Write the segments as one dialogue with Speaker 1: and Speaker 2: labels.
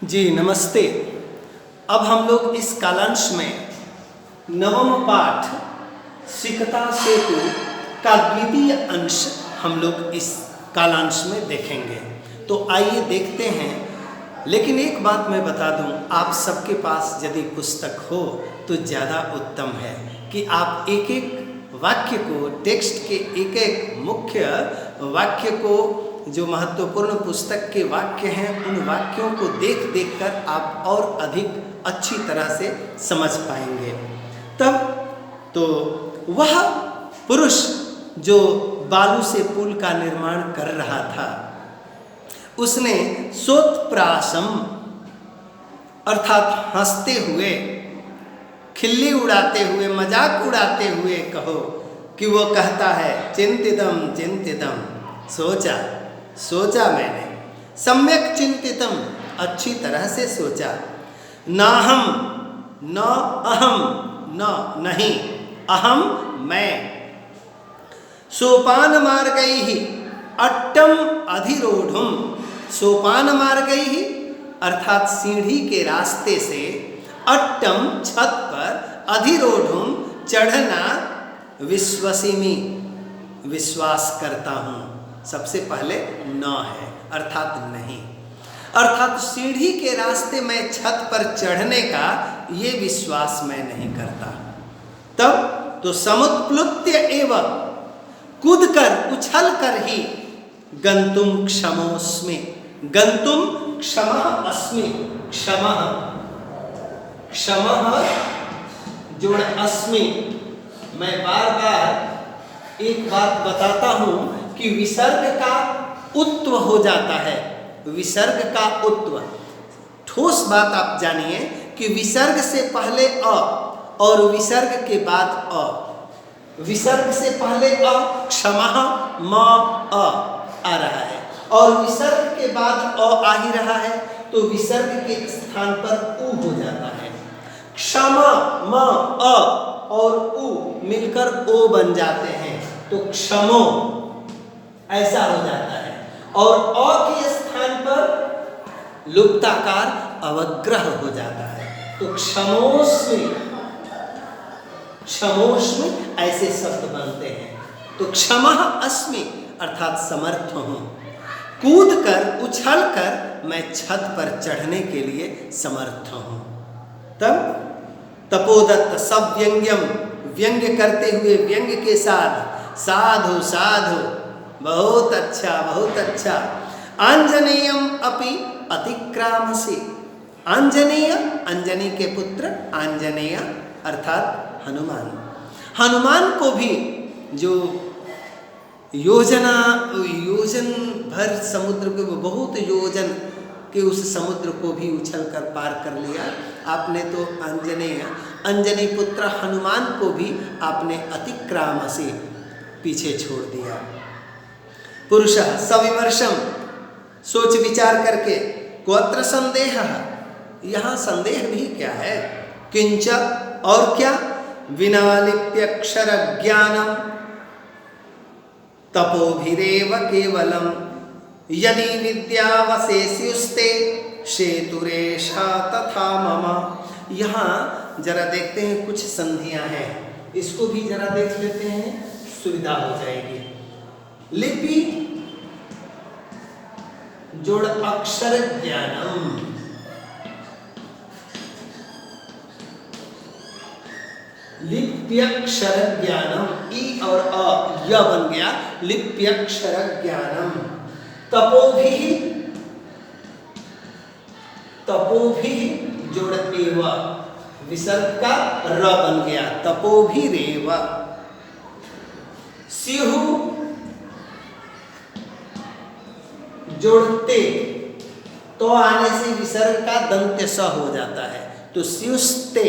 Speaker 1: जी नमस्ते। अब हम लोग इस कालांश में नवम पाठ सिकता सेतु का द्वितीय अंश हम लोग इस कालांश में देखेंगे। तो आइए देखते हैं। लेकिन एक बात मैं बता दूं, आप सबके पास यदि पुस्तक हो तो ज़्यादा उत्तम है कि आप एक एक वाक्य को, टेक्स्ट के एक एक मुख्य वाक्य को, जो महत्वपूर्ण पुस्तक के वाक्य हैं, उन वाक्यों को देख देख कर आप और अधिक अच्छी तरह से समझ पाएंगे। तब तो वह पुरुष जो बालू से पुल का निर्माण कर रहा था, उसने सोत्प्रासम अर्थात हंसते हुए, खिल्ली उड़ाते हुए, मजाक उड़ाते हुए कहो कि वो कहता है चिंतितम चिंतितम, सोचा सोचा मैंने, सम्यक चिंतितम अच्छी तरह से सोचा, नाहम न अहम न नहीं, अहम मैं, सोपान मार्गैहि अट्टम अधिरोढ़ुम, सोपान मार्गैहि अर्थात सीढ़ी के रास्ते से, अट्टम छत पर, अधिरोढ़ुम चढ़ना, विश्वसिमि विश्वास करता हूँ। सबसे पहले न है अर्थात नहीं, अर्थात सीढ़ी के रास्ते में छत पर चढ़ने का ये विश्वास मैं नहीं करता। तब तो समुत्प्लुत्य एवं कूद कर, उछल कर ही, गंतुम क्षमोस्मि, गंतुम क्षमः अस्मि, क्षमः क्षमः जोड़ अस्मि। मैं बार बार एक बात बताता हूँ कि विसर्ग का उत्व हो जाता है, विसर्ग का उत्व। ठोस बात आप जानिए कि विसर्ग से पहले अ और विसर्ग के बाद अ, विसर्ग से पहले अ, क्षमः म अ आ रहा है, और विसर्ग के बाद अ आ ही रहा है, तो विसर्ग के स्थान पर उ हो जाता है। क्षमा म अ और उ मिलकर ओ बन जाते हैं, तो क्षमो ऐसा हो जाता है। और अ के स्थान पर लुप्ताकार अवग्रह हो जाता है, तो क्षमोस्मि, क्षमोस्मि ऐसे शब्द बनते हैं। तो क्षमः अस्मि अर्थात समर्थ हूँ, कूद कर, उछल कर मैं छत पर चढ़ने के लिए समर्थ हूँ। तब तपोदत्त सब व्यंग्यम, व्यंग्य करते हुए, व्यंग्य के साथ, साधु साधु, बहुत अच्छा बहुत अच्छा, आंजनेयम अपि अतिक्रामसि, आंजनेय अंजनी के पुत्र आंजनेय अर्थात हनुमान, हनुमान को भी जो योजन भर समुद्र के, बहुत योजन के उस समुद्र को भी उछल कर पार कर लिया आपने। तो आंजनेय, अंजनी पुत्र हनुमान को भी आपने अतिक्राम से पीछे छोड़ दिया। पुरुषः सविमर्शम, सोच विचार करके, क्वत्र संदेह, यहाँ संदेह भी क्या है, किंच और क्या, विनालिप्यक्षर ज्ञानम तपोभिरेव केवलम, यदि विद्यावशेष्युस्ते शेतुरेषा तथा मम। यहाँ जरा देखते हैं, कुछ संधियां हैं, इसको भी जरा देख लेते हैं, सुविधा हो जाएगी। लिपि जोड़ अक्षर ज्ञानम, लिप्यक्षर ज्ञानम, ई और अ य बन गया, लिप्यक्षर ज्ञानम, तपोभिः, तपोभिः जोड़ एव, विसर्ग का र बन गया, तपोभिरेव, स्युः जोड़ते, तो आने से विसर्ग का दंत्य स हो जाता है, तो स्युस्ते,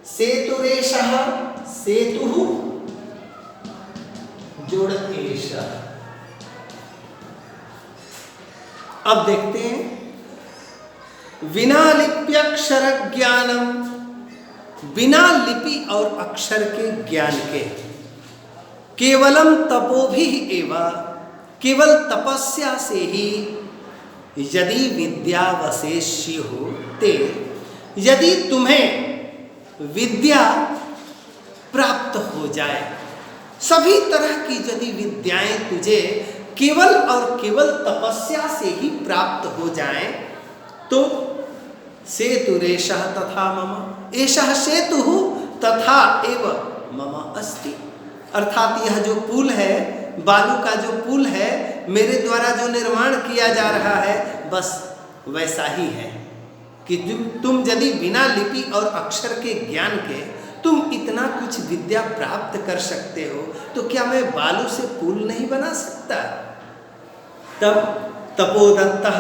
Speaker 1: सेतुरेशः, सेतुः जोड़ एष। अब देखते हैं, विना लिप्यक्षर ज्ञानम, बिना लिपि और अक्षर के ज्ञान के, केवलम तपोभिः एव, केवल तपस्या से ही, यदि विद्यावशेष्य हो ते, यदि तुम्हें विद्या प्राप्त हो जाए, सभी तरह की यदि विद्याएं तुझे केवल और केवल तपस्या से ही प्राप्त हो जाएं, तो सेतुरेशः तथा मम, एषः सेतुः तथा एव मम अस्ति। अर्थात यह जो पुल है, बालू का जो पुल है, मेरे द्वारा जो निर्माण किया जा रहा है, बस वैसा ही है कि तुम यदि बिना लिपि और अक्षर के ज्ञान के तुम इतना कुछ विद्या प्राप्त कर सकते हो, तो क्या मैं बालू से पुल नहीं बना सकता? तब तपोदत्तः,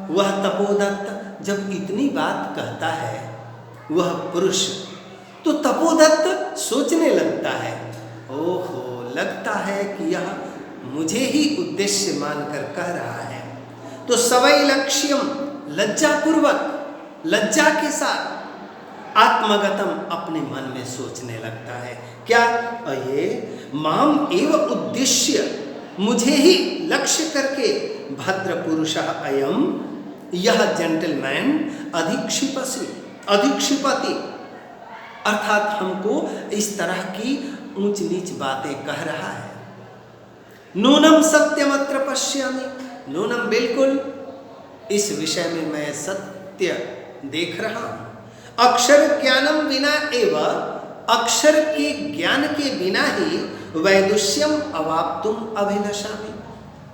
Speaker 1: वह तपोदत्त जब इतनी बात कहता है वह पुरुष, तो तपोदत्त सोचने लगता है, ओहो, लगता है कि यह मुझे ही उद्देश्य मानकर कह रहा है। तो सवै लक्ष्यम, लज्जापूर्वक, लज्जा के साथ आत्मगतम, अपने मन में सोचने लगता है, क्या ये माम एव उद्देश्य, मुझे ही लक्ष्य करके भद्र पुरुषः अयम, यह जेंटलमैन अधिक्षिपति, अर्थात हमको इस तरह की ऊंच नीच बातें कह रहा है। नूनम सत्यमत्र पश्यामि, नूनम, बिल्कुल इस विषय में मैं सत्य देख रहा हूं। अक्षर ज्ञानम विना एव, अक्षर के ज्ञान के बिना ही वैदुष्यम अवाप्तुम अभिलषामि,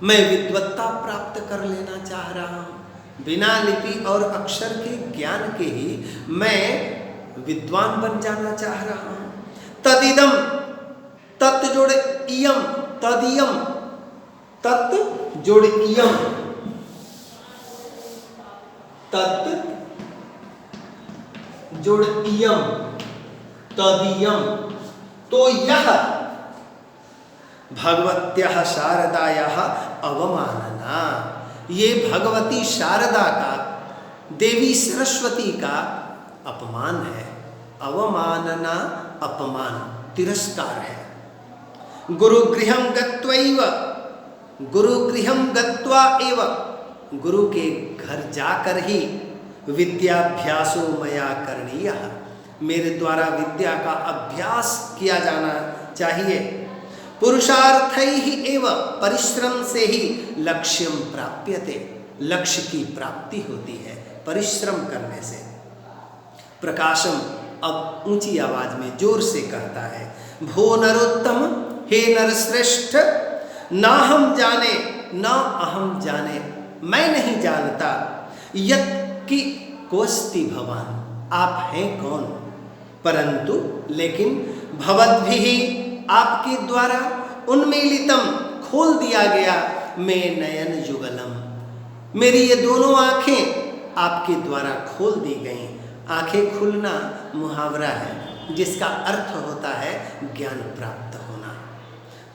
Speaker 1: मैं विद्वत्ता प्राप्त कर लेना चाह रहा हूं। बिना लिपि और अक्षर के ज्ञान के ही मैं विद्वान बन जाना चाह रहा हूं। तदिदम, तत् जोड़ इयम, तदियम, तत् जोड़ इयम, तत् जोड़ इयम, तदियम, तो यह भगवत्याः शारदायाः अवमानना, ये भगवती शारदा का, देवी सरस्वती का अपमान है। अवमानना, अपमान, तिरस्कार है। गुरुगृहं गत्वैव, गुरुगृहं गत्वा एव, गुरु के घर जाकर ही विद्याभ्यासो मया करणीयः, मेरे द्वारा विद्या का अभ्यास किया जाना चाहिए। पुरुषार्थैः एव, परिश्रम से ही लक्ष्यम प्राप्यते, लक्ष्य की प्राप्ति होती है परिश्रम करने से। प्रकाशम अब ऊंची आवाज में जोर से कहता है, भो नरोत्तम, हे नरश्रेष्ठ, ना हम जाने, ना अहम जाने, मैं नहीं जानता, यत् कि कोस्ति भवान, आप हैं कौन, परंतु लेकिन भवद्भिः, आपके द्वारा उन्मीलितम, खोल दिया गया, मैं नयन युगलम, मेरी ये दोनों आंखें आपके द्वारा खोल दी गई। आंखें खुलना मुहावरा है जिसका अर्थ होता है ज्ञान प्राप्त होना।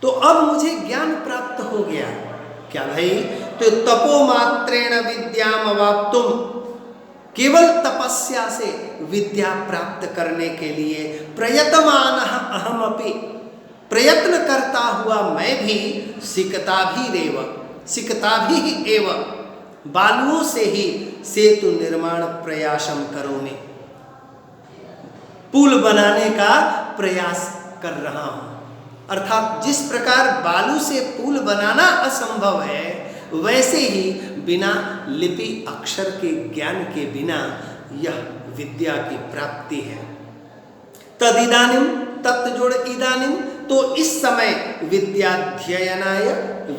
Speaker 1: तो अब मुझे ज्ञान प्राप्त हो गया, क्या भाई? तो तपोमात्रेण विद्याम अवाप्तुम, केवल तपस्या से विद्या प्राप्त करने के लिए प्रयतमानः अहमपि, प्रयत्न करता हुआ मैं भी, सिकता भी एव, बालुओं से ही सेतु निर्माण प्रयासम करोमि, पुल बनाने का प्रयास कर रहा हूं। अर्थात जिस प्रकार बालू से पुल बनाना असंभव है, वैसे ही बिना लिपि अक्षर के ज्ञान के बिना यह विद्या की प्राप्ति है। तदिदानिम, तत् जोड़ इदानिम, तो इस समय विद्याध्ययनाय,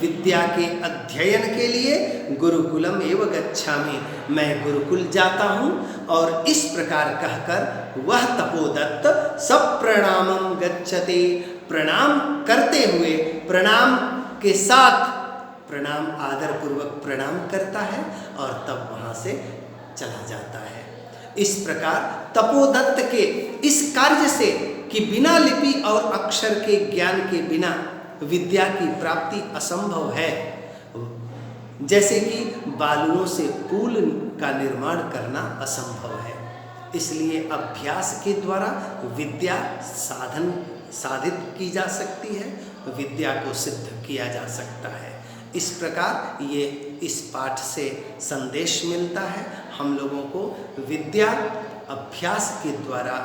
Speaker 1: विद्या के अध्ययन के लिए गुरुकुलम एव गच्छामि, मैं गुरुकुल जाता हूँ। और इस प्रकार कहकर वह तपोदत्त सब प्रणामम गच्छति, प्रणाम करते हुए, प्रणाम के साथ, प्रणाम आदर पूर्वक प्रणाम करता है और तब वहाँ से चला जाता है। इस प्रकार तपोदत्त के इस कार्य से कि बिना लिपि और अक्षर के ज्ञान के बिना विद्या की प्राप्ति असंभव है, जैसे कि बालुओं से पुल का निर्माण करना असंभव है, इसलिए अभ्यास के द्वारा विद्या साधित की जा सकती है, विद्या को सिद्ध किया जा सकता है। इस प्रकार ये इस पाठ से संदेश मिलता है। हम लोगों को विद्या अभ्यास के द्वारा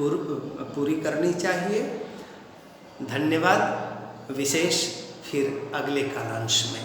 Speaker 1: पूरी करनी चाहिए। धन्यवाद। विशेष फिर अगले कालांश में।